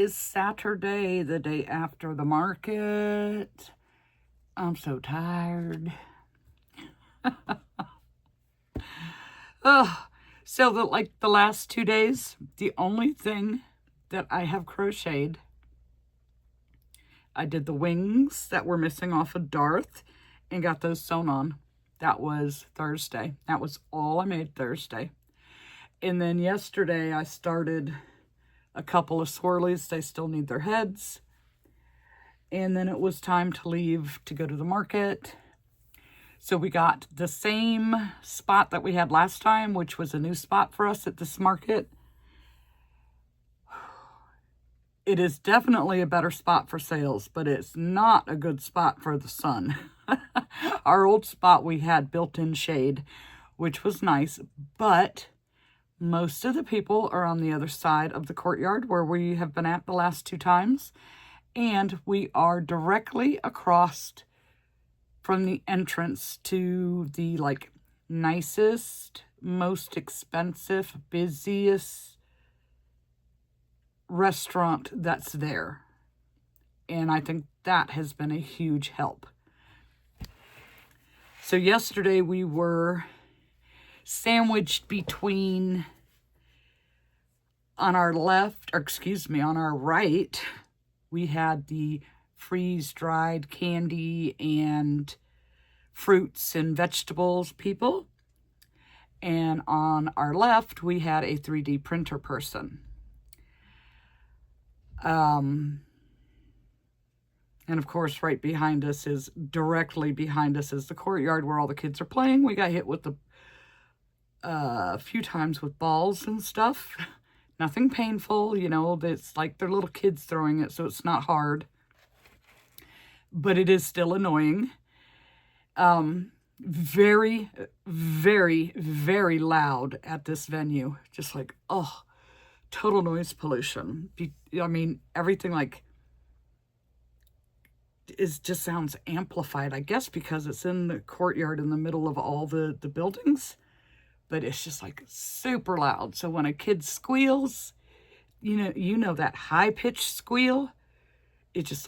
is Saturday, the day after the market. I'm so tired. Oh, so the last 2 days, the only thing that I have crocheted, I did the wings that were missing off of Darth and got those sewn on. That was Thursday. That was all I made Thursday. And then yesterday I started a couple of swirlies. They still need their heads. And then it was time to leave to go to the market. So we got the same spot that we had last time, which was a new spot for us at this market. It is definitely a better spot for sales, but it's not a good spot for the sun. Our old spot, we had built-in shade, which was nice, but most of the people are on the other side of the courtyard where we have been at the last 2 times, and we are directly across from the entrance to the nicest, most expensive, busiest restaurant that's there. And I think that has been a huge help. So yesterday we were sandwiched between, on our right, we had the freeze-dried candy and fruits and vegetables people. And on our left, we had a 3D printer person. And of course, directly behind us is the courtyard where all the kids are playing. We got hit with a few times with balls and stuff. Nothing painful, it's like they're little kids throwing it, so it's not hard. But it is still annoying. Very, very, very loud at this venue. Just total noise pollution. Everything just sounds amplified, I guess, because it's in the courtyard in the middle of all the buildings. But it's just super loud. So when a kid squeals, that high-pitched squeal, it just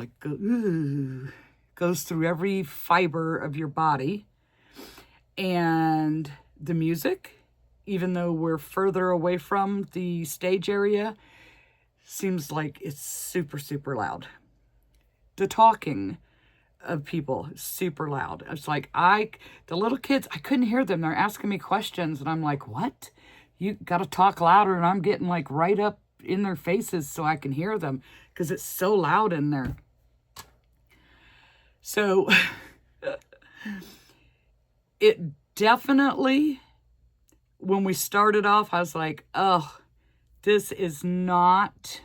goes through every fiber of your body. And the music, even though we're further away from the stage area, seems like it's super, super loud. The talking of people is super loud. It's the little kids, I couldn't hear them. They're asking me questions, and I'm like, what? You got to talk louder, and I'm getting right up in their faces so I can hear them because it's so loud in there. So it definitely, when we started off, I was like, oh, this is not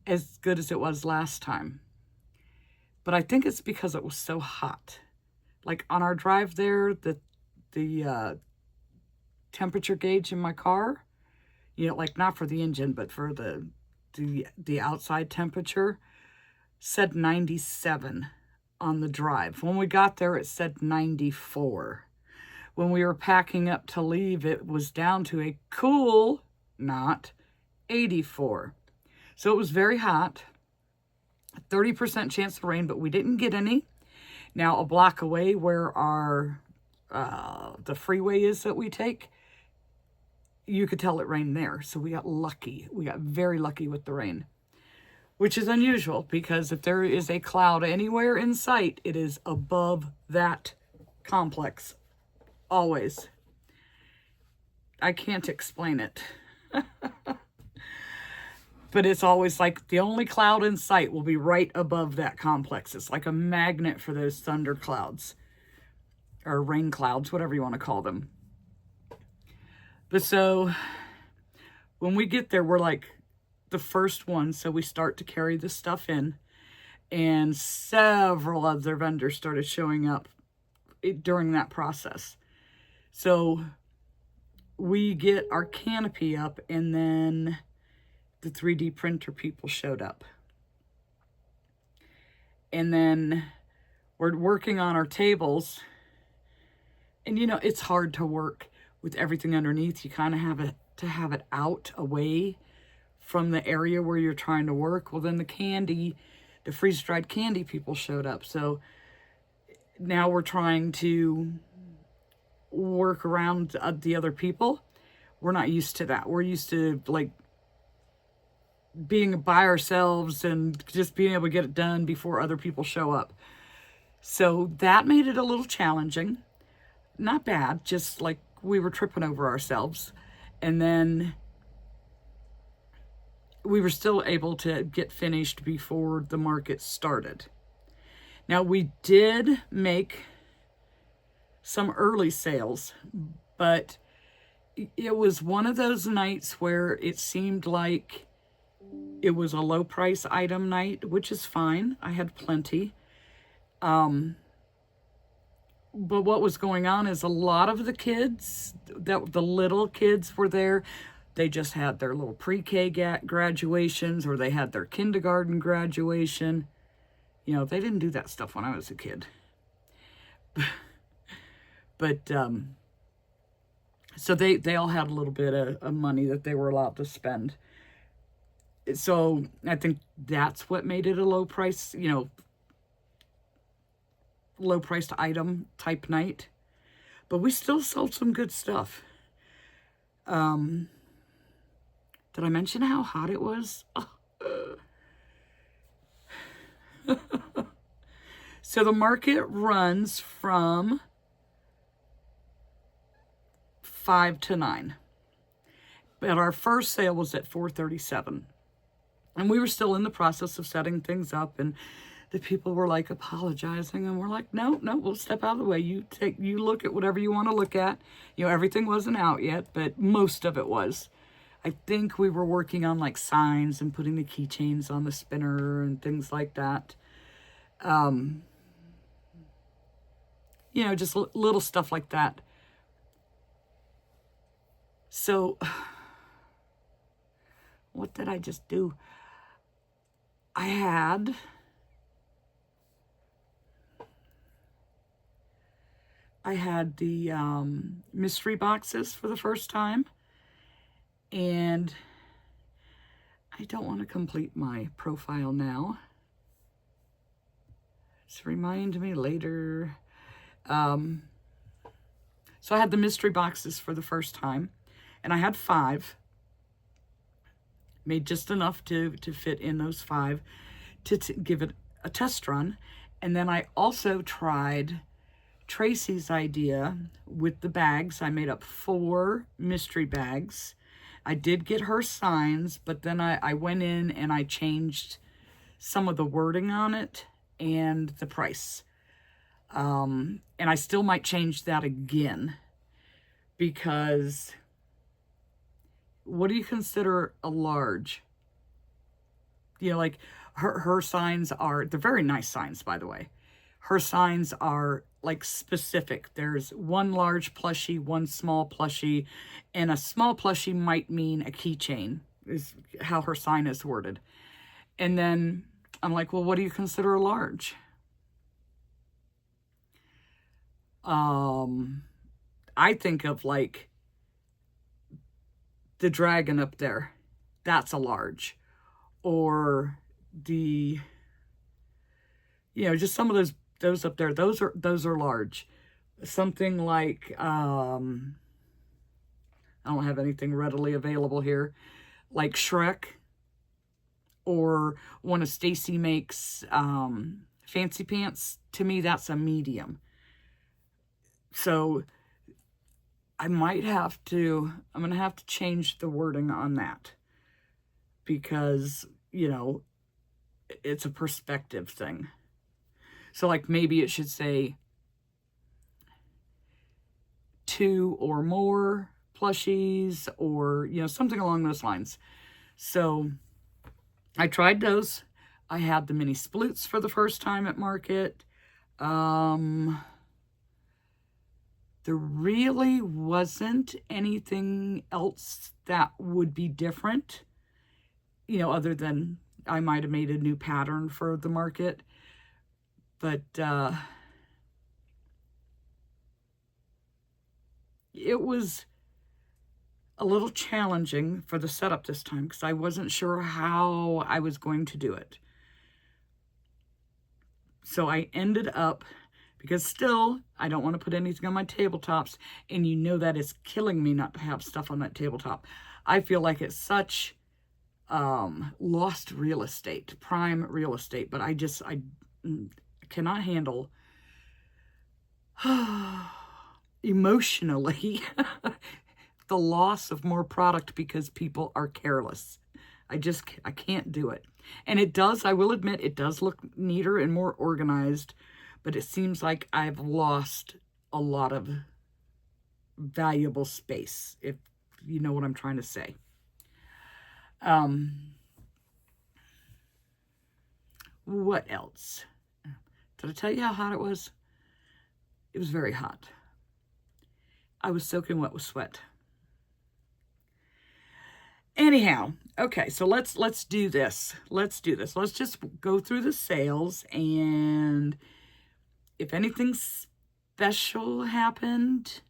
as good as it was last time. But I think it's because it was so hot. On our drive there, the temperature gauge in my car, not for the engine, but for the outside temperature, said 97 on the drive. When we got there, it said 94. When we were packing up to leave, it was down to a cool, not 84. So it was very hot. 30% chance of rain, but we didn't get any. Now, a block away where our the freeway is that we take, you could tell it rained there. So we got lucky. We got very lucky with the rain, which is unusual because if there is a cloud anywhere in sight, it is above that complex. Always. I can't explain it. But it's always the only cloud in sight will be right above that complex. It's like a magnet for those thunder clouds or rain clouds, whatever you want to call them. But so when we get there, we're the first one. So we start to carry the stuff in, and several other vendors started showing up during that process. So we get our canopy up, and then the 3D printer people showed up. And then we're working on our tables. And it's hard to work with everything underneath. You kind of have to have it out away from the area where you're trying to work. Well, then the freeze-dried candy people showed up. So now we're trying to work around the other people. We're not used to that. We're used to like being by ourselves and just being able to get it done before other people show up. So that made it a little challenging. Not bad, just like we were tripping over ourselves. And then we were still able to get finished before the market started. Now, we did make some early sales, but it was one of those nights where it seemed like it was a low price item night, which is fine. I had plenty. But what was going on is a lot of the kids, the little kids were there. They just had their little pre-K graduations, or they had their kindergarten graduation. You know, they didn't do that stuff when I was a kid. But so they all had a little bit of money that they were allowed to spend. So I think that's what made it a low price, you know, low priced item type night. But we still sold some good stuff. Did I mention how hot it was? So the market runs from 5 to 9. But our first sale was at 4:37. And we were still in the process of setting things up, and the people were like apologizing, and we're like, no, we'll step out of the way. You look at whatever you want to look at. You know, everything wasn't out yet, but most of it was. I think we were working on like signs and putting the keychains on the spinner and things like that. You know, just little stuff like that. So, what did I just do? I had the mystery boxes for the first time, and I don't want to complete my profile now. Just remind me later. So I had the mystery boxes for the first time, and I had 5. Made just enough to fit in those 5 to give it a test run. And then I also tried Tracy's idea with the bags. I made up 4 mystery bags. I did get her signs, but then I went in and I changed some of the wording on it and the price. And I still might change that again, because what do you consider a large? You know, like her signs they're very nice signs, by the way. Her signs are like specific. There's 1 large plushie, 1 small plushie, and a small plushie might mean a keychain, is how her sign is worded. And then I'm like, well, what do you consider a large? I think of like the dragon up there. That's a large. Or the, you know, just some of those up there. Those are large. Something like, I don't have anything readily available here, like Shrek, or one of Stacy makes fancy pants. To me, that's a medium. So I'm going to have to change the wording on that, because, you know, it's a perspective thing. So like maybe it should say 2 or more plushies, or, you know, something along those lines. So I tried those. I had the mini Sploots for the first time at market. There really wasn't anything else that would be different, you know, other than I might have made a new pattern for the market. But it was a little challenging for the setup this time because I wasn't sure how I was going to do it. So I ended up, because still I don't want to put anything on my tabletops, and you know that is killing me not to have stuff on that tabletop. I feel like it's such lost real estate, prime real estate, but I cannot handle emotionally the loss of more product because people are careless. I can't do it. And it does, I will admit, it does look neater and more organized, but it seems like I've lost a lot of valuable space, if you know what I'm trying to say. What else? Did I tell you how hot it was? It was very hot. I was soaking wet with sweat. Anyhow, okay, so let's do this. Let's do this. Let's just go through the sales, and if anything special happened,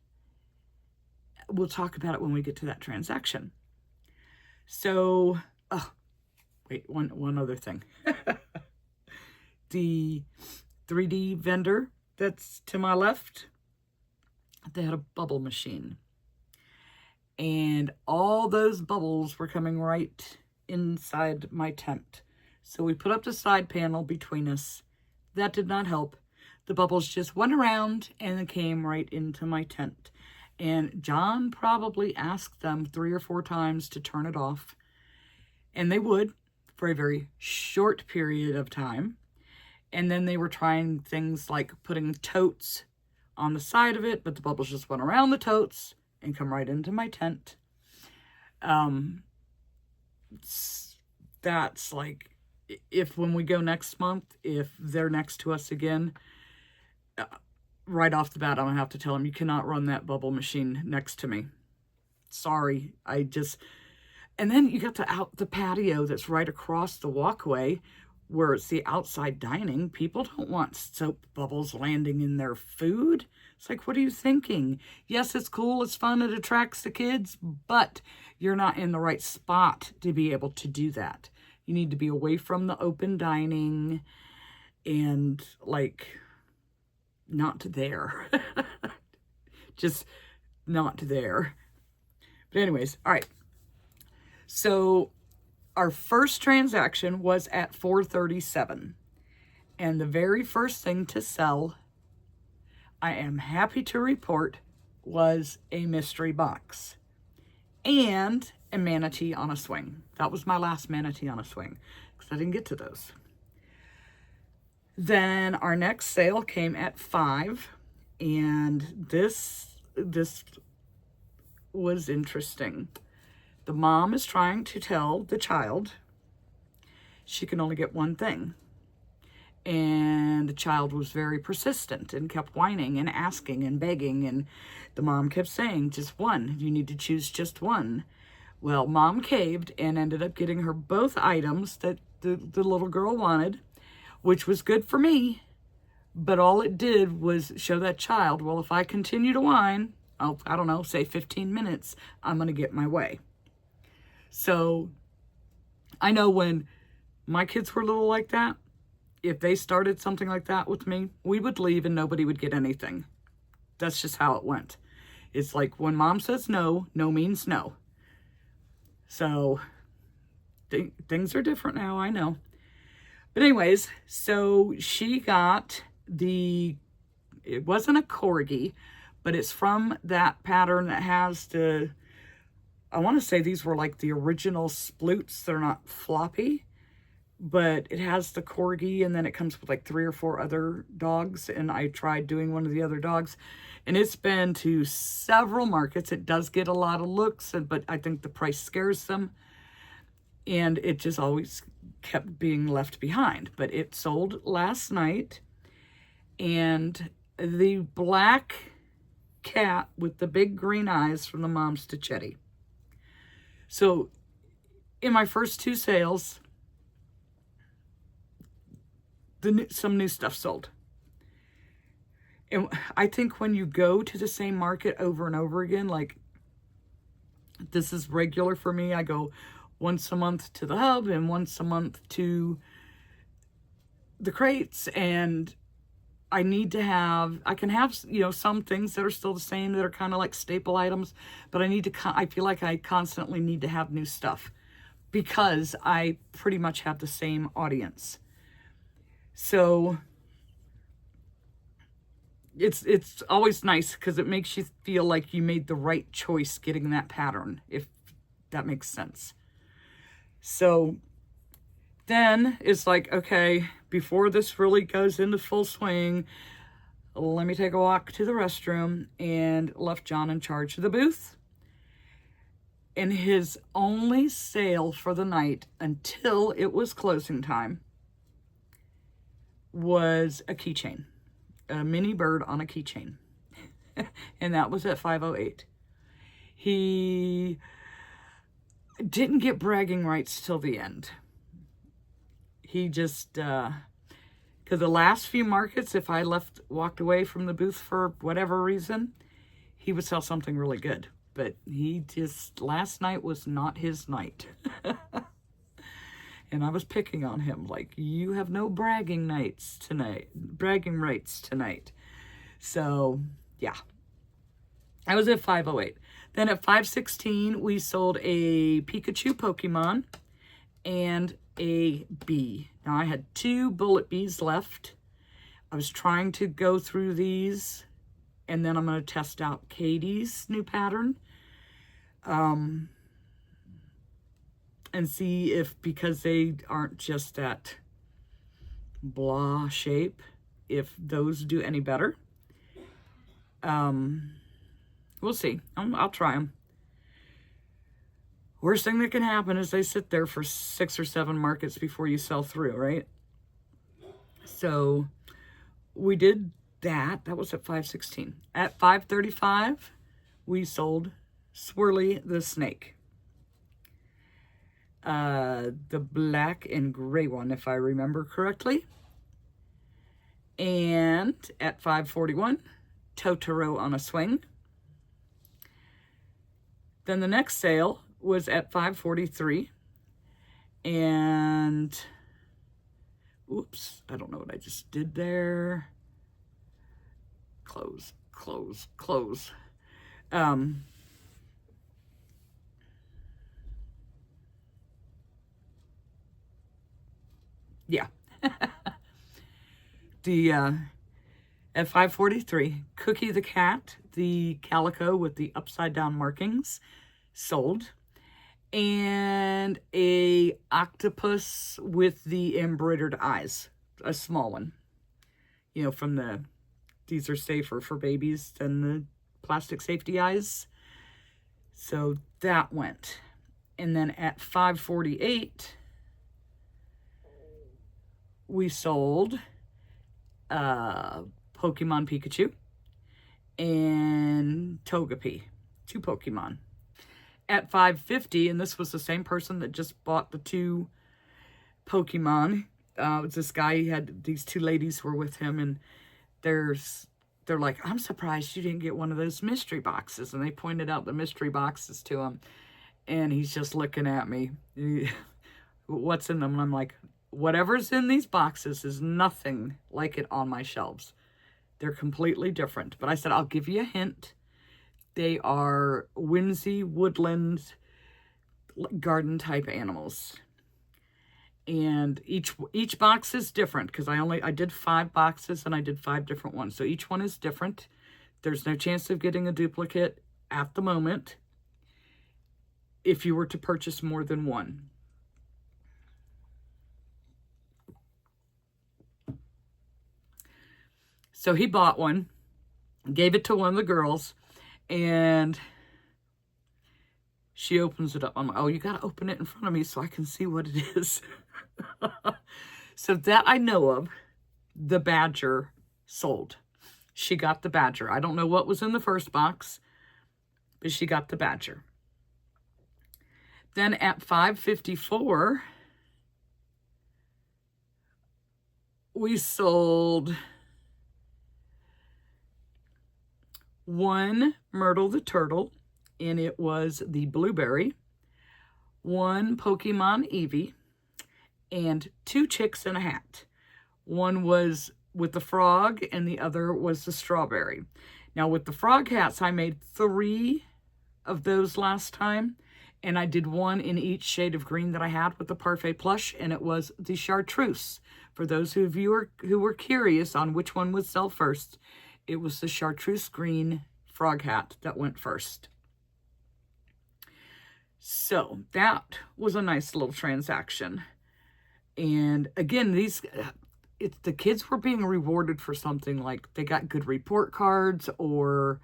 we'll talk about it when we get to that transaction. So, oh, wait, one other thing. The 3D vendor that's to my left, they had a bubble machine. And all those bubbles were coming right inside my tent. So we put up the side panel between us. That did not help. The bubbles just went around and it came right into my tent. And John probably asked them 3 or 4 times to turn it off. And they would for a very short period of time. And then they were trying things like putting totes on the side of it, but the bubbles just went around the totes and come right into my tent. That's like, if when we go next month, if they're next to us again, right off the bat, I'm gonna have to tell them, you cannot run that bubble machine next to me. Sorry, and then you got the patio that's right across the walkway where it's the outside dining. People don't want soap bubbles landing in their food. It's like, what are you thinking? Yes, it's cool, it's fun, it attracts the kids, but you're not in the right spot to be able to do that. You need to be away from the open dining and like not there. Just not there. But anyways, all right. So our first transaction was at $4.37. And the very first thing to sell, I am happy to report, was a mystery box and a manatee on a swing. That was my last manatee on a swing because I didn't get to those. Then our next sale came at 5, and this was interesting. The mom is trying to tell the child she can only get one thing. And the child was very persistent and kept whining and asking and begging. And the mom kept saying, just one. You need to choose just one. Well, mom caved and ended up getting her both items that the little girl wanted, which was good for me. But all it did was show that child, well, if I continue to whine, I don't know, say 15 minutes, I'm going to get my way. So I know when my kids were little like that, if they started something like that with me, we would leave and nobody would get anything. That's just how it went. It's like when mom says no, no means no. So things are different now, I know. But anyways, so she got it wasn't a corgi, but it's from that pattern that has I want to say these were like the original Sploots. They're not floppy, but it has the corgi, and then it comes with like 3 or 4 other dogs. And I tried doing one of the other dogs, and it's been to several markets. It does get a lot of looks, but I think the price scares them. And it just always kept being left behind. But it sold last night, and the black cat with the big green eyes from the mom's to Chetty. So in my first 2 sales, some new stuff sold. And I think when you go to the same market over and over again, like This is regular for me. I go once a month to the hub and once a month to the crates, and I need to have, I can have, you know, some things that are still the same that are kind of like staple items, but I need to, I feel like I constantly need to have new stuff because I pretty much have the same audience. So it's always nice because it makes you feel like you made the right choice getting that pattern, if that makes sense. So then it's like, okay, before this really goes into full swing, let me take a walk to the restroom, and left John in charge of the booth. And his only sale for the night until it was closing time was a keychain, a mini bird on a keychain. And that was at 508. He didn't get bragging rights till the end. He just, because the last few markets, if I walked away from the booth for whatever reason, he would sell something really good. But he just, last night was not his night. And I was picking on him, like, you have no bragging rights tonight. So, yeah. I was at 508. Then at 516, we sold a Pikachu Pokemon and a bee. Now, I had 2 bullet bees left. I was trying to go through these, and then I'm going to test out Katie's new pattern. And see if, because they aren't just that blah shape, if those do any better. We'll see. I'll try them. Worst thing that can happen is they sit there for 6 or 7 markets before you sell through, right? So we did that. That was at 516. At 535, we sold Swirly the Snake. The black and gray one, if I remember correctly. And at 541, Totoro on a swing. Then the next sale was at 543. And, oops, I don't know what I just did there. Close. Yeah. At 543, Cookie the cat, the calico with the upside down markings, sold. And a octopus with the embroidered eyes, a small one. You know, from these are safer for babies than the plastic safety eyes. So that went. And then at 548, we sold Pokemon Pikachu and Togepi, 2 Pokemon. At 550, and this was the same person that just bought the 2 Pokemon. It was this guy, he had these 2 ladies were with him, and they're like, I'm surprised you didn't get one of those mystery boxes. And they pointed out the mystery boxes to him, and he's just looking at me. What's in them? And I'm like, whatever's in these boxes is nothing like it on my shelves. They're completely different. But I said, I'll give you a hint. They are whimsy, woodland, garden type animals. And each box is different because I did 5 boxes and I did 5 different ones. So each one is different. There's no chance of getting a duplicate at the moment if you were to purchase more than one. So he bought one, gave it to one of the girls, and she opens it up. I'm like, oh, you got to open it in front of me so I can see what it is. So that I know of, the badger sold. She got the badger. I don't know what was in the first box, but she got the badger. Then at 554, we sold 1 Myrtle the Turtle and it was the blueberry, 1 Pokemon Eevee, and 2 chicks in a hat. One was with the frog, and the other was the strawberry. Now, with the frog hats, I made 3 of those last time, and I did 1 in each shade of green that I had with the Parfait plush, and it was the chartreuse. For those of you who were curious on which one would sell first, it was the chartreuse green frog hat that went first. So that was a nice little transaction. And again, the kids were being rewarded for something, like they got good report cards, or,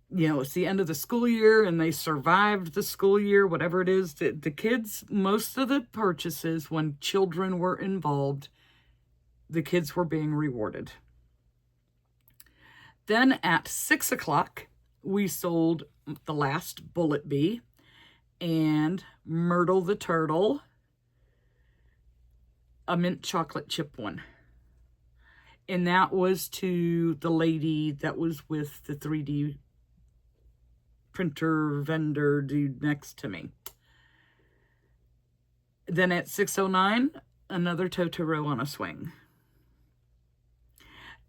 you know, it's the end of the school year and they survived the school year, whatever it is. The kids, most of the purchases, when children were involved, the kids were being rewarded. Then at 6 o'clock, we sold the last Bullet Bee and Myrtle the Turtle, a mint chocolate chip one. And that was to the lady that was with the 3D printer vendor dude next to me. Then at 6:09, another Totoro on a swing.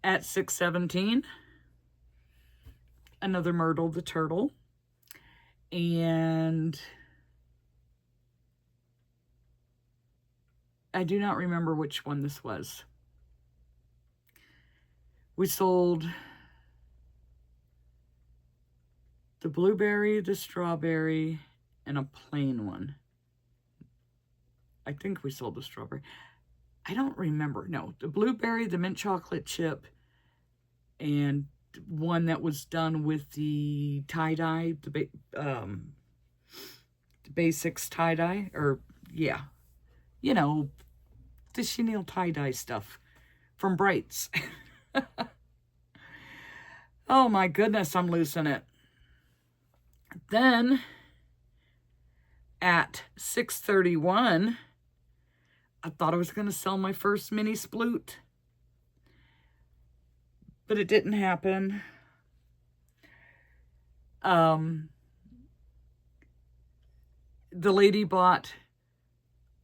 At 6:17, another Myrtle the Turtle. And I do not remember which one this was. We sold the blueberry, the strawberry, and a plain one. I think we sold the strawberry. I don't remember. No, the blueberry, the mint chocolate chip, and one that was done with the tie-dye, the basics tie-dye, or, yeah, you know, the chenille tie-dye stuff from Brights. Oh my goodness, I'm losing it. Then at 6:31, I thought I was going to sell my first mini sploot, but it didn't happen. The lady bought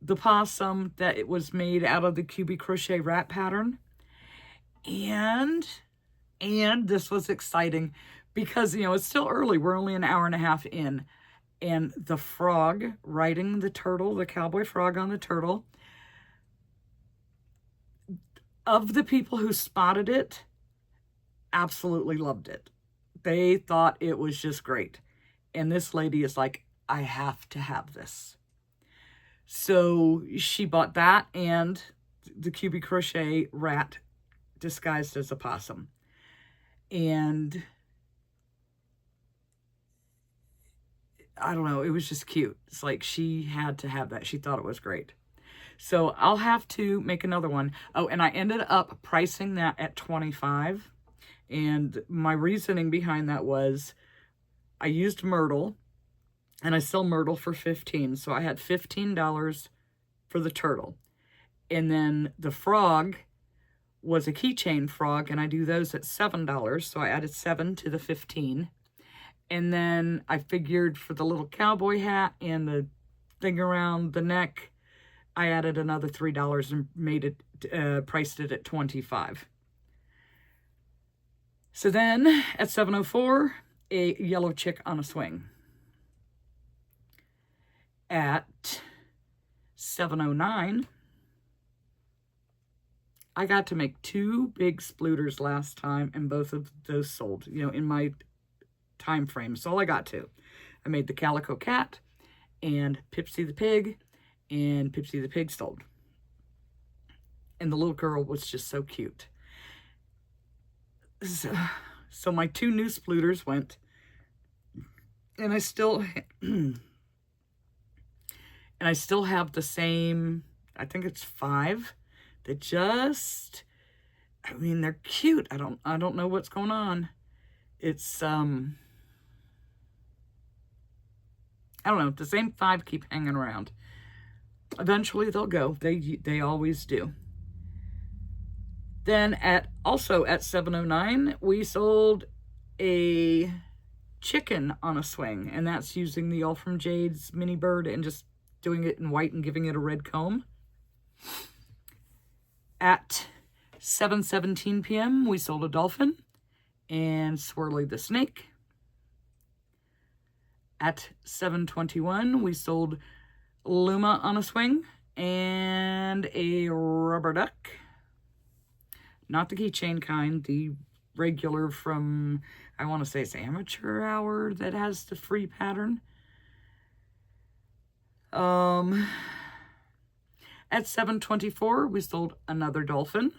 the possum that it was made out of the cubic crochet wrap pattern. And this was exciting because, you know, it's still early. We're only an hour and a half in. And the frog riding the turtle, the cowboy frog on the turtle, of the people who spotted it, absolutely loved it. They thought it was just great. And this lady is like, I have to have this. So she bought that and the cubic crochet rat disguised as a possum. And I don't know, it was just cute. It's like she had to have that. She thought it was great. So I'll have to make another one. Oh, and I ended up pricing that at $25. And my reasoning behind that was I used Myrtle, and I sell Myrtle for $15. So I had $15 for the turtle. And then the frog was a keychain frog, and I do those at $7. So I added 7 to the 15. And then I figured for the little cowboy hat and the thing around the neck, I added another $3 and made it, priced it at $25. So then at 7:04, a yellow chick on a swing. At 7:09, I got to make 2 big splooters last time, and both of those sold, you know, in my time frame. So all I got to. I made the Calico Cat and Pipsy the Pig, and Pipsy the Pig sold. And the little girl was just so cute. So my 2 new splooters went, and I still have the same, I think it's 5. They just, I mean, they're cute. I don't know what's going on. It's I don't know, the same 5 keep hanging around. Eventually they'll go. They always do. Then also at 7:09, we sold a chicken on a swing, and that's using the All From Jade's mini bird and just doing it in white and giving it a red comb. At 7:17 p.m. we sold a dolphin and Swirly the Snake. At 7:21 we sold Luma on a swing and a rubber duck. Not the keychain kind, the regular from, I want to say it's Amateur Hour that has the free pattern. At 7:24 we sold another dolphin.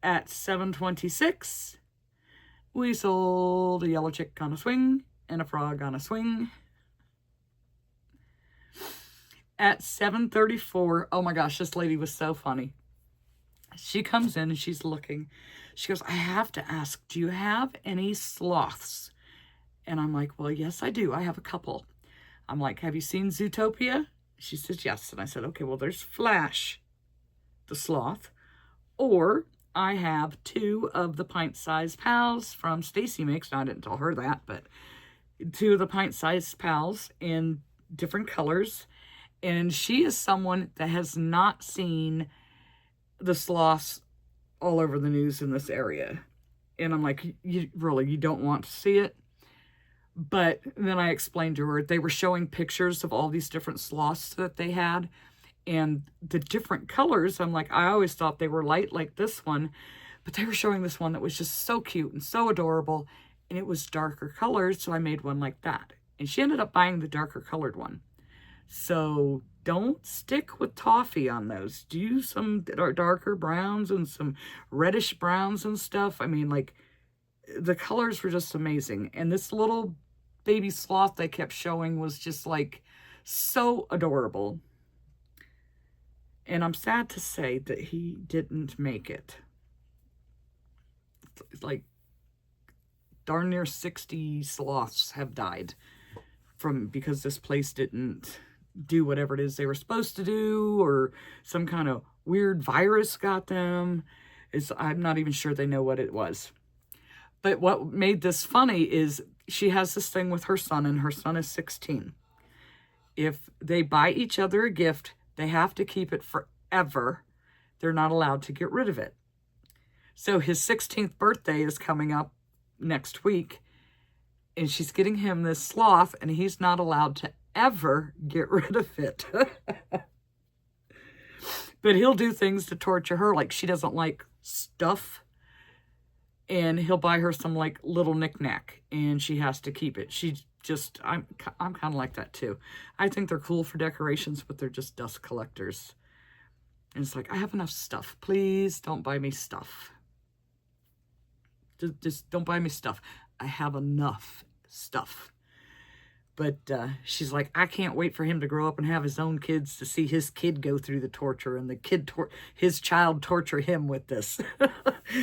At 7:26 we sold a yellow chick on a swing and a frog on a swing. At 7:34, oh my gosh, this lady was so funny. She comes in and she's looking. She goes, I have to ask, do you have any sloths? And I'm like, well, yes, I do. I have a couple. I'm like, have you seen Zootopia? She says, yes. And I said, okay, well, there's Flash, the sloth, or I have 2 of the pint-sized pals from Stacy Makes. Now, I didn't tell her that, but 2 of the pint-sized pals in different colors. And she is someone that has not seen the sloths all over the news in this area. And I'm like, you don't want to see it? But then I explained to her, they were showing pictures of all these different sloths that they had. And the different colors, I'm like, I always thought they were light like this one. But they were showing this one that was just so cute and so adorable. And it was darker colors, so I made one like that. And she ended up buying the darker colored one. So don't stick with toffee on those. Do some darker browns and some reddish browns and stuff. I mean, like, the colors were just amazing. And this little baby sloth they kept showing was just, like, so adorable. And I'm sad to say that he didn't make it. It's like, darn near 60 sloths have died because this place didn't do whatever it is they were supposed to do, or some kind of weird virus got them. I'm not even sure they know what it was. But what made this funny is she has this thing with her son, and her son is 16. If they buy each other a gift, they have to keep it forever. They're not allowed to get rid of it. So his 16th birthday is coming up next week, and she's getting him this sloth, and he's not allowed to ever get rid of it. But he'll do things to torture her, like she doesn't like stuff, and he'll buy her some like little knick-knack, and she has to keep it. I'm kind of like that too. I think they're cool for decorations, but they're just dust collectors. And it's like, I have enough stuff. Please don't buy me stuff. Just don't buy me stuff. I have enough stuff. But she's like, I can't wait for him to grow up and have his own kids to see his kid go through the torture and his child torture him with this.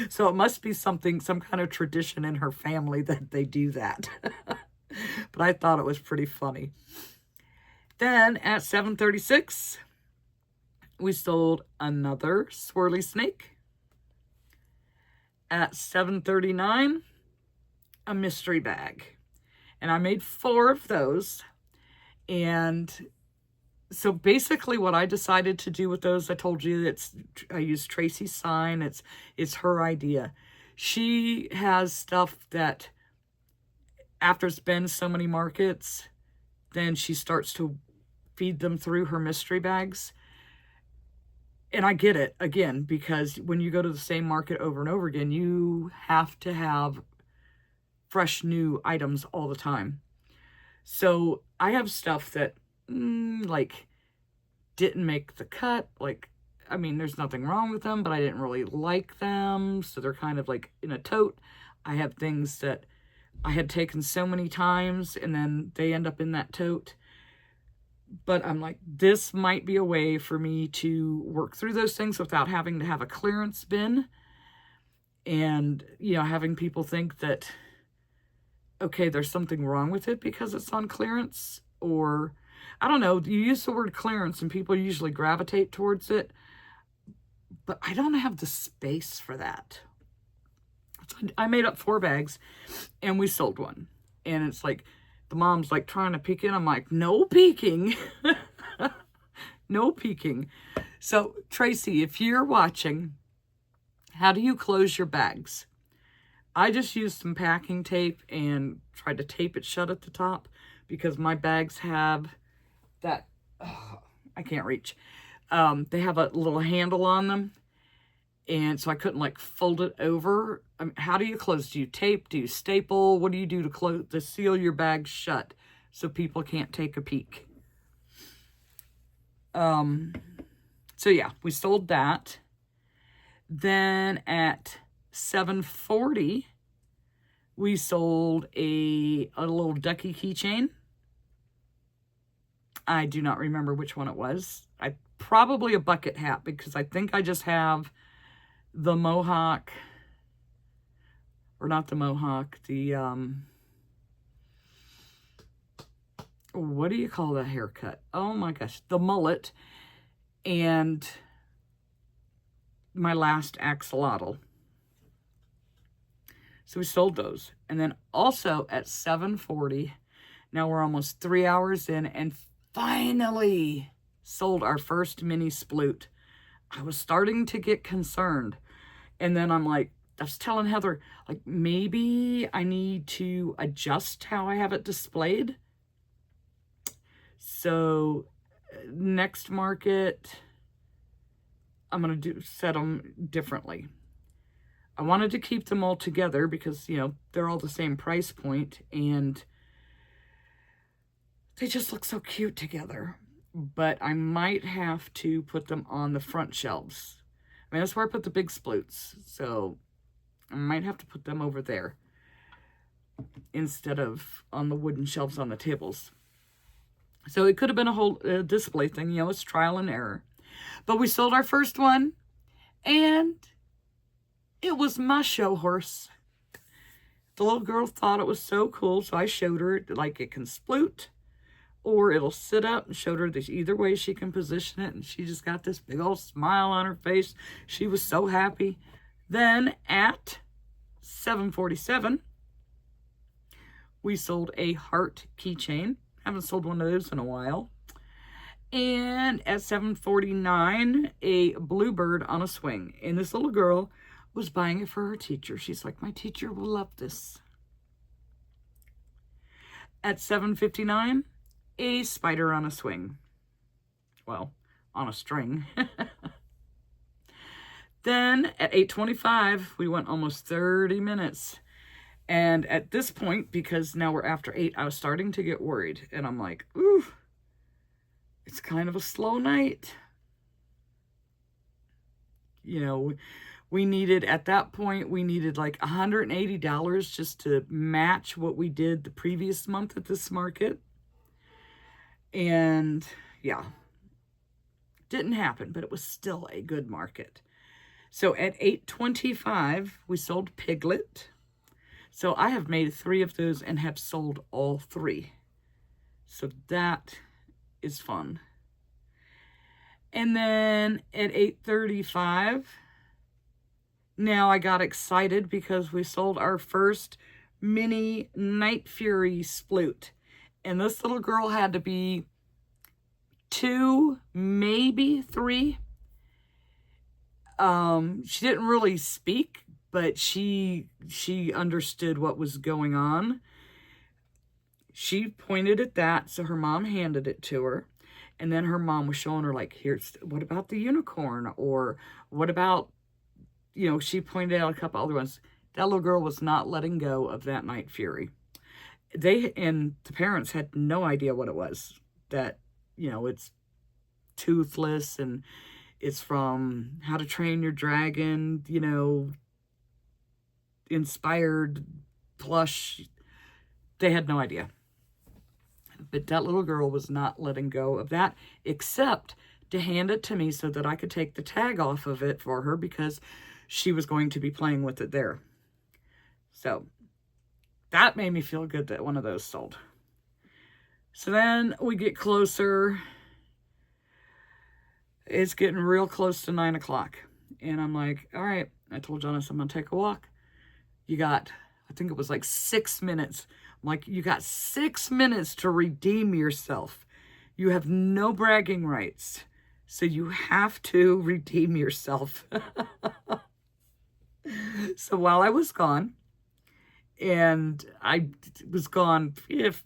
So it must be some kind of tradition in her family that they do that. But I thought it was pretty funny. Then at 7:36, we sold another Swirly Snake. At 7:39, a mystery bag. And I made 4 of those. And so basically what I decided to do with those, I told you, I used Tracy's sign. It's her idea. She has stuff that after it's been so many markets, then she starts to feed them through her mystery bags. And I get it, again, because when you go to the same market over and over again, you have to have fresh new items all the time. So I have stuff that like didn't make the cut. Like, I mean, there's nothing wrong with them, but I didn't really like them, so they're kind of like in a tote. I have things that I had taken so many times and then they end up in that tote. But I'm like, this might be a way for me to work through those things without having to have a clearance bin and, you know, having people think that, okay, there's something wrong with it because it's on clearance. Or, I don't know, you use the word clearance and people usually gravitate towards it. But I don't have the space for that. So I made up 4 bags and we sold one. And it's like, the mom's like trying to peek in. I'm like, no peeking. No peeking. So Tracy, if you're watching, how do you close your bags? I just used some packing tape and tried to tape it shut at the top because my bags have that, I can't reach. They have a little handle on them. And so I couldn't like fold it over. I mean, how do you close? Do you tape? Do you staple? What do you do to seal your bag shut so people can't take a peek? So yeah, we sold that. Then at 7:40, we sold a little ducky keychain. I do not remember which one it was. Probably a bucket hat because I think I just have the mohawk, or not the mohawk, the, what do you call that haircut? Oh my gosh, the mullet, and my last axolotl. So we sold those. And then also at 7:40, now we're almost 3 hours in, and finally sold our first mini sploot. I was starting to get concerned. And then I'm like, I was telling Heather, like, maybe I need to adjust how I have it displayed. So next market, I'm going to set them differently. I wanted to keep them all together because, you know, they're all the same price point and they just look so cute together. But I might have to put them on the front shelves. I mean, that's where I put the big sploots. So I might have to put them over there instead of on the wooden shelves on the tables. So it could have been a whole display thing. You know, it's trial and error. But we sold our first one, and it was my show horse. The little girl thought it was so cool, so I showed her, like, it can sploot, or it'll sit up, and showed her that either way she can position it, and she just got this big old smile on her face. She was so happy. Then at 7:47, we sold a heart keychain. Haven't sold one of those in a while. And at 7:49, a bluebird on a swing. And this little girl was buying it for her teacher. She's like, my teacher will love this. At 7:59, a spider on a swing. Well, on a string. Then at 8:25, we went almost 30 minutes. And at this point, because now we're after 8, I was starting to get worried. And I'm like, ooh, it's kind of a slow night. You know, we needed, at that point, we needed like $180 just to match what we did the previous month at this market. And yeah, didn't happen, but it was still a good market. So at 8:25, we sold Piglet. So I have made 3 of those and have sold all 3. So that is fun. And then at 8:35, now I got excited because we sold our first mini Night Fury sploot. And this little girl had to be 2, maybe 3. She didn't really speak, but she understood what was going on. She pointed at that, so her mom handed it to her. And then her mom was showing her, like, here's, what about the unicorn? Or what about, you know, she pointed out a couple other ones. That little girl was not letting go of that Night Fury. And the parents had no idea what it was. That, you know, it's toothless and it's from How to Train Your Dragon, you know, inspired plush. They had no idea. But that little girl was not letting go of that, except to hand it to me so that I could take the tag off of it for her because she was going to be playing with it there. So that made me feel good that one of those sold. So then we get closer. It's getting real close to 9 o'clock. And I'm like, all right, I told Jonas I'm going to take a walk. you got, I think it was like 6 minutes. I'm like, you got 6 minutes to redeem yourself. You have no bragging rights. So you have to redeem yourself. So while I was gone, and I was gone if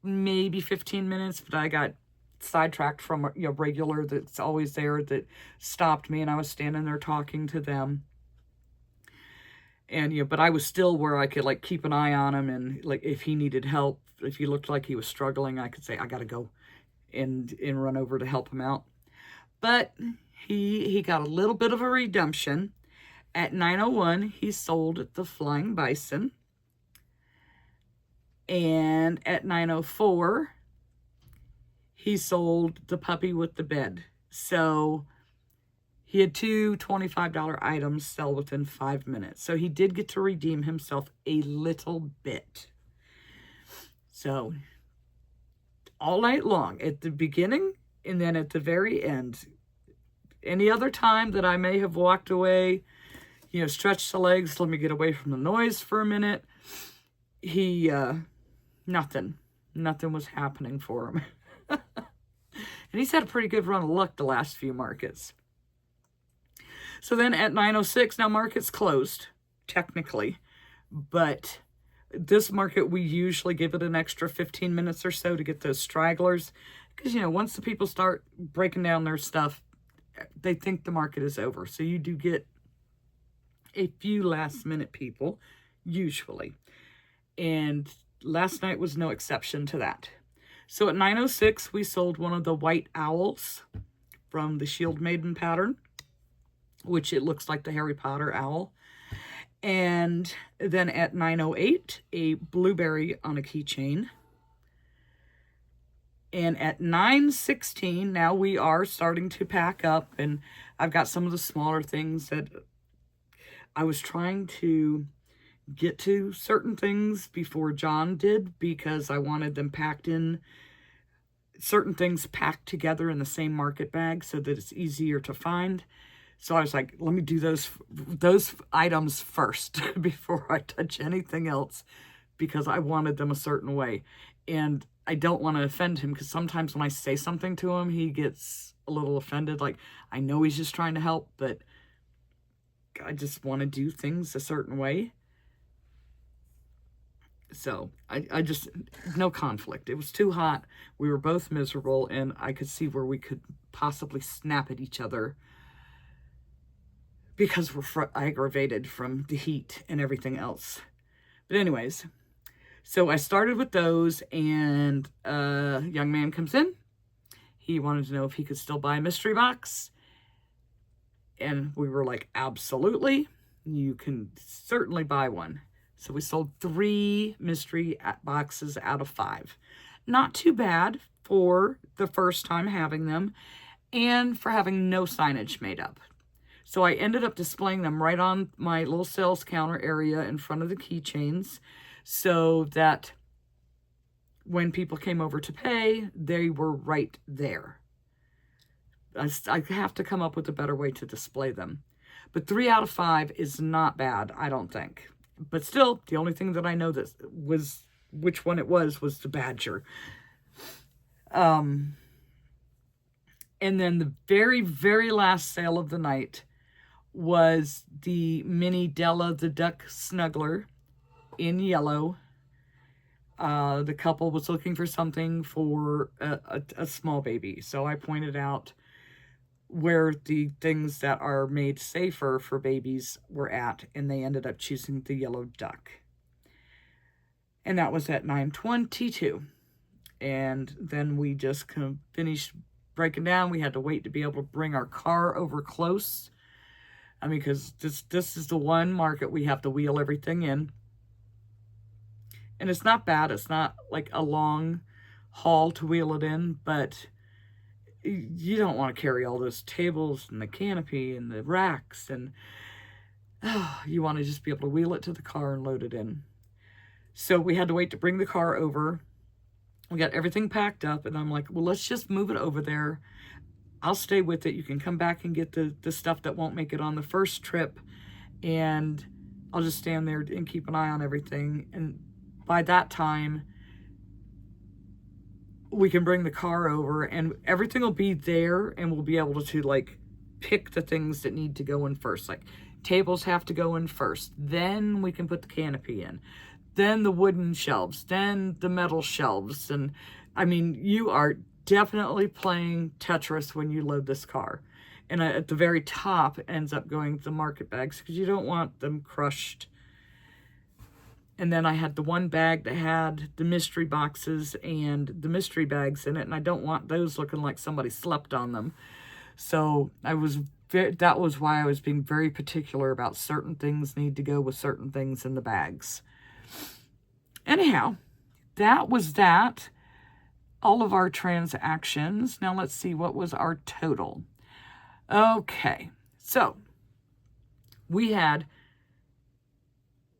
maybe 15 minutes, but I got sidetracked from a regular that's always there that stopped me, and I was standing there talking to them. And but I was still where I could like keep an eye on him, and like if he needed help, if he looked like he was struggling, I could say I gotta go and run over to help him out. But he got a little bit of a redemption. At 9:01, he sold the flying bison. And at 9:04, he sold the puppy with the bed. So he had two $25 items sell within 5 minutes. So he did get to redeem himself a little bit. So all night long, at the beginning and then at the very end, any other time that I may have walked away, stretched the legs, let me get away from the noise for a minute, he, nothing was happening for him. And he's had a pretty good run of luck the last few markets. So then at 9:06, now market's closed, technically, but this market, we usually give it an extra 15 minutes or so to get those stragglers, because, once the people start breaking down their stuff, they think the market is over. So you do get a few last minute people, usually. And last night was no exception to that. So at 9:06, we sold one of the white owls from the Shield Maiden pattern, which it looks like the Harry Potter owl. And then at 9:08, a blueberry on a keychain. And at 9:16, now we are starting to pack up, and I've got some of the smaller things that I was trying to get to certain things before John did, because I wanted them packed in, certain things packed together in the same market bag so that it's easier to find. So I was like, let me do those items first before I touch anything else, because I wanted them a certain way. And I don't want to offend him, because sometimes when I say something to him, he gets a little offended. Like, I know he's just trying to help, but I just want to do things a certain way. So I just, no conflict. It was too hot. We were both miserable, and I could see where we could possibly snap at each other because we're aggravated from the heat and everything else. But anyways, so I started with those, and a young man comes in. He wanted to know if he could still buy a mystery box. And we were like, absolutely. You can certainly buy one. So we sold 3 mystery boxes out of 5. Not too bad for the first time having them, and for having no signage made up. So I ended up displaying them right on my little sales counter area in front of the keychains, so that when people came over to pay, they were right there. I have to come up with a better way to display them. But 3 out of 5 is not bad, I don't think. But still, the only thing that I know that was which one it was the badger. And then the very, very last sale of the night was the mini Della the duck snuggler in yellow. The couple was looking for something for a small baby. So I pointed out where the things that are made safer for babies were at, and they ended up choosing the yellow duck. And that was at 9:22. And then we just finished breaking down. We had to wait to be able to bring our car over close. I mean, because this is the one market we have to wheel everything in. And it's not bad. It's not like a long haul to wheel it in, but you don't want to carry all those tables and the canopy and the racks, and you want to just be able to wheel it to the car and load it in. So we had to wait to bring the car over. We got everything packed up, and I'm like, well, let's just move it over there. I'll stay with it. You can come back and get the stuff that won't make it on the first trip, and I'll just stand there and keep an eye on everything. And by that time, we can bring the car over and everything will be there, and we'll be able to like pick the things that need to go in first. Like tables have to go in first. Then we can put the canopy in. Then the wooden shelves. Then the metal shelves. And I mean, you are definitely playing Tetris when you load this car. And at the very top ends up going to the market bags because you don't want them crushed. And then I had the one bag that had the mystery boxes and the mystery bags in it, and I don't want those looking like somebody slept on them. So that was why I was being very particular about certain things need to go with certain things in the bags. Anyhow, that was that. All of our transactions. Now let's see, what was our total? Okay, so we had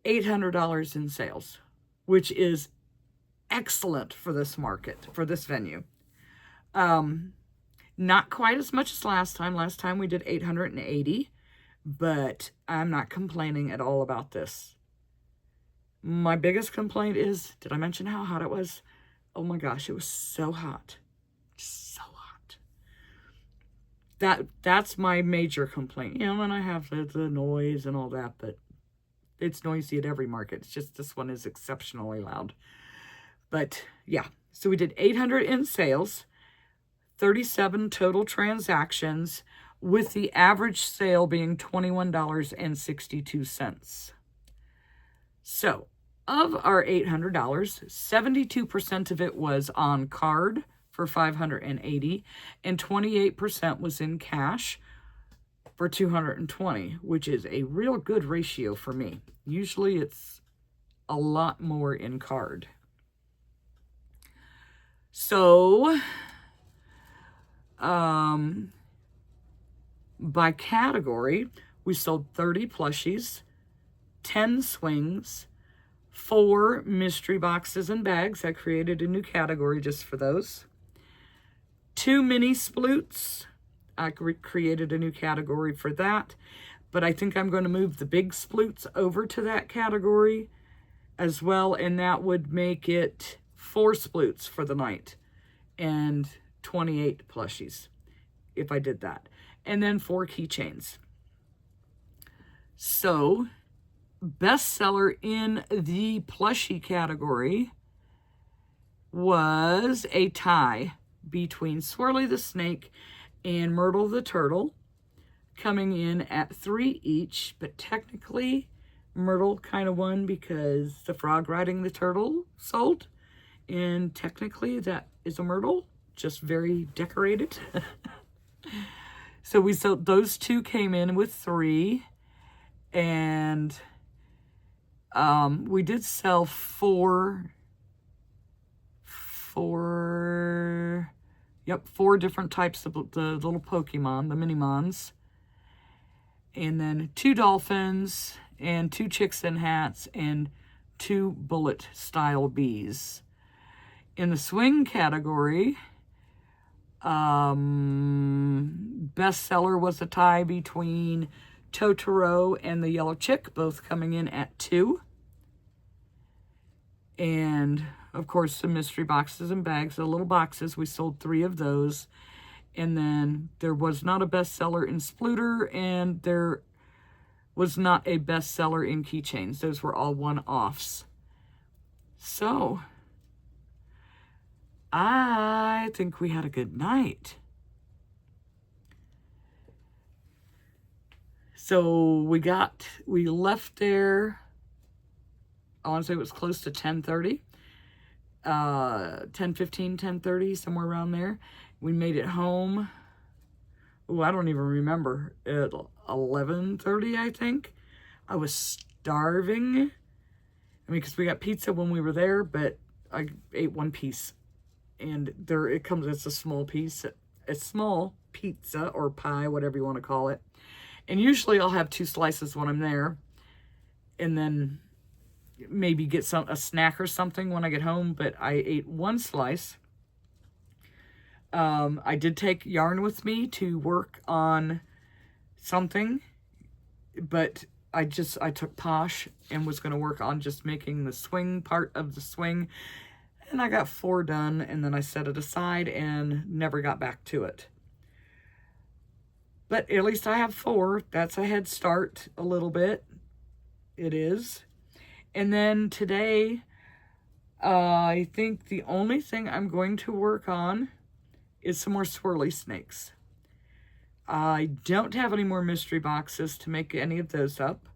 $800 in sales, which is excellent for this market, for this venue. Not quite as much as last time. Last time we did 880, but I'm not complaining at all about this. My biggest complaint is, did I mention how hot it was? Oh my gosh, it was so hot. So hot. That's my major complaint. You know, and I have the noise and all that, but it's noisy at every market. It's just this one is exceptionally loud. But yeah, so we did 800 in sales, 37 total transactions, with the average sale being $21.62. So of our $800, 72% of it was on card for $580, and 28% was in cash for $220, which is a real good ratio for me. Usually it's a lot more in card. So, by category, we sold 30 plushies, 10 swings, 4 mystery boxes and bags. I created a new category just for those. 2 mini sploots. I created a new category for that, but I think I'm going to move the big sploots over to that category as well, and that would make it 4 sploots for the night and 28 plushies if I did that, and then 4 keychains. So, bestseller in the plushie category was a tie between Swirly the Snake and Myrtle the Turtle, coming in at 3 each, but technically Myrtle kind of won because the frog riding the turtle sold, and technically that is a Myrtle, just very decorated. So we sold, those 2 came in with 3, and we did sell 4 different types of the little Pokemon, the Mini-mons. And then 2 dolphins, and 2 chicks in hats, and 2 bullet style bees. In the swing category, bestseller was a tie between Totoro and the yellow chick, both coming in at 2. And of course, the mystery boxes and bags, the little boxes, we sold 3 of those. And then there was not a bestseller in Splooter, and there was not a bestseller in keychains. Those were all one-offs. So, I think we had a good night. So we left there, I want to say it was close to 10:30. 10:15, 10:30, somewhere around there. We made it home. Oh, I don't even remember. At 11:30, I think. I was starving. I mean, because we got pizza when we were there, but I ate 1 piece. And there it comes, it's a small piece, a small pizza or pie, whatever you want to call it. And usually I'll have 2 slices when I'm there, and then maybe get a snack or something when I get home, but I ate 1 slice. I did take yarn with me to work on something, but I took Posh and was going to work on just making the swing part of the swing. And I got 4 done, and then I set it aside and never got back to it. But at least I have 4. That's a head start a little bit. It is. And then today, I think the only thing I'm going to work on is some more swirly snakes. I don't have any more mystery boxes to make any of those up.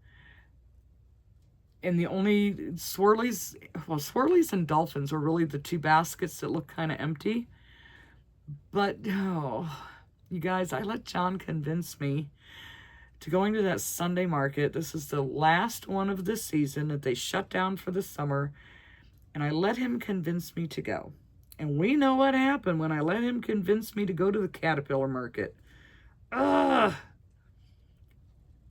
And the only swirlies, well, swirlies and dolphins are really the 2 baskets that look kind of empty. But, oh, you guys, I let John convince me to going to that Sunday market. This is the last one of the season that they shut down for the summer. And I let him convince me to go. And we know what happened when I let him convince me to go to the caterpillar market. Ugh!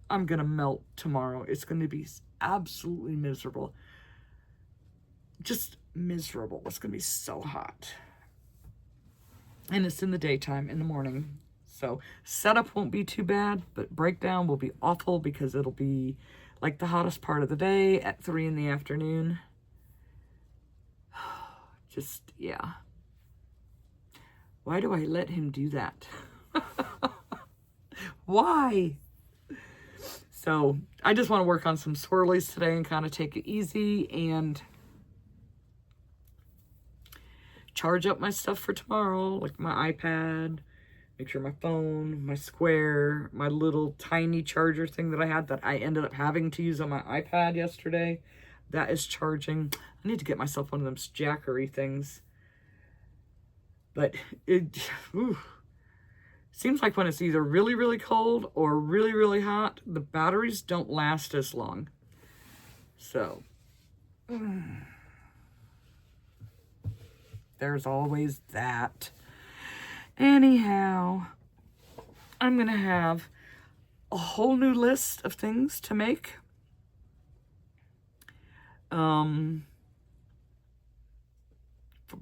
I'm going to melt tomorrow. It's going to be absolutely miserable. Just miserable. It's going to be so hot. And it's in the daytime, in the morning. So setup won't be too bad, but breakdown will be awful because it'll be like the hottest part of the day at 3 in the afternoon. Just, yeah. Why do I let him do that? Why? So I just want to work on some swirlies today and kind of take it easy and charge up my stuff for tomorrow, like my iPad, make sure my phone, my square, my little tiny charger thing that I had that I ended up having to use on my iPad yesterday. That is charging. I need to get myself one of them jackery things. But it seems like when it's either really, really cold or really, really hot, the batteries don't last as long. So, there's always that. Anyhow, I'm going to have a whole new list of things to make.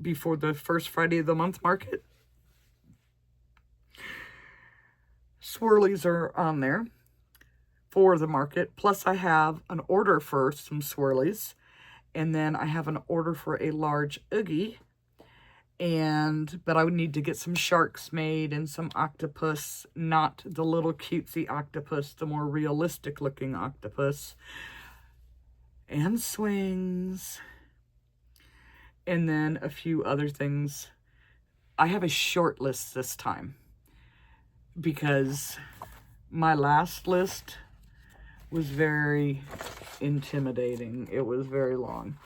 Before the first Friday of the month market. Swirlies are on there for the market. Plus I have an order for some swirlies. And then I have an order for a large Oogie. But I would need to get some sharks made and some octopus. Not the little cutesy octopus, the more realistic looking octopus. And swings. And then a few other things. I have a short list this time because my last list was very intimidating. It was very long.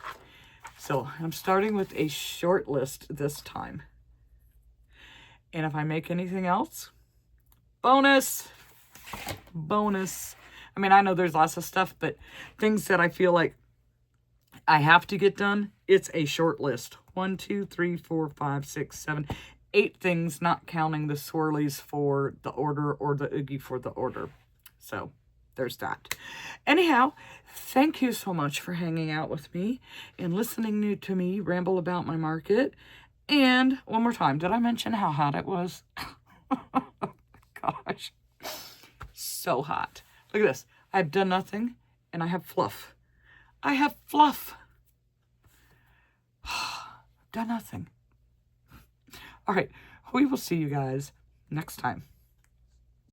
So I'm starting with a short list this time. And if I make anything else, bonus! Bonus. I mean, I know there's lots of stuff, but things that I feel like I have to get done, it's a short list. 1, 2, 3, 4, 5, 6, 7, 8 things, not counting the swirlies for the order or the Oogie for the order. So there's that. Anyhow, thank you so much for hanging out with me and listening to me ramble about my market. And one more time, did I mention how hot it was? Gosh, so hot. Look at this. I've done nothing and I have fluff. I have fluff. Done nothing. All right. We will see you guys next time.